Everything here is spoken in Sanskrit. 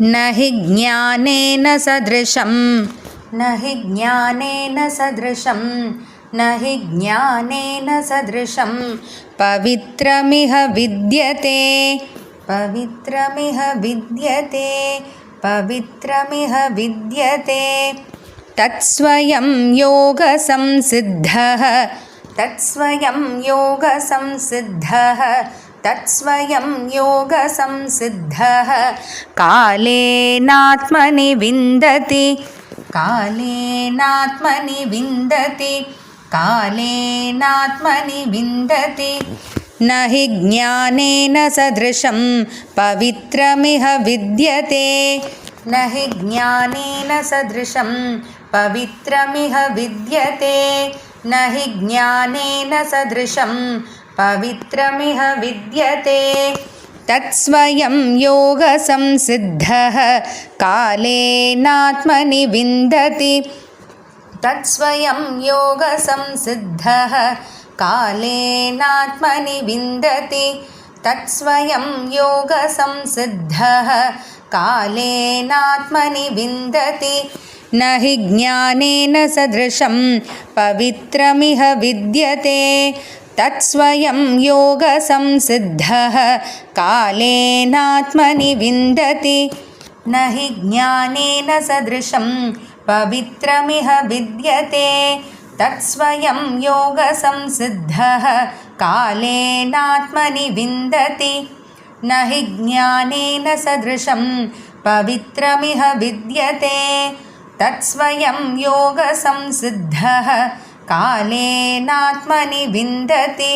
न हि ज्ञानेन सदृशं न हि ज्ञानेन सदृशं न हि ज्ञानेन सदृशं पवित्रमिह विद्यते पवित्रमिह विद्यते पवित्रमिह विद्यते तत्स्वयं योगसंसिद्धः तत्स्वयं योगसंसिद्धः तत्स्वयं योगसंसिद्धः कालेनात्मनि विन्दति कालेनात्मनि विन्दति कालेनात्मनि विन्दति न हि ज्ञानेन सदृशं पवित्रमिह विद्यते न हि ज्ञानेन सदृशं पवित्रमिह विद्यते न हि ज्ञानेन सदृशं पवित्रमिह विद्यते तत्स्वयं योगसंसिद्धः कालेनात्मनि विन्दति तत्स्वयं योगसंसिद्धः कालेनात्मनि विन्दति तत्स्वयं योगसंसिद्धः कालेनात्मनि विन्दति न हि ज्ञानेन सदृशं पवित्रमिह विद्यते तत्स्वयं योगसंसिद्धः कालेनात्मनि विन्दति न हि ज्ञानेन सदृशं पवित्रमिह विद्यते तत्स्वयं योगसंसिद्धः कालेनात्मनि विन्दति न हि ज्ञानेन सदृशं पवित्रमिह विद्यते तत्स्वयं योगसंसिद्धः कालेनात्मनि विन्दति।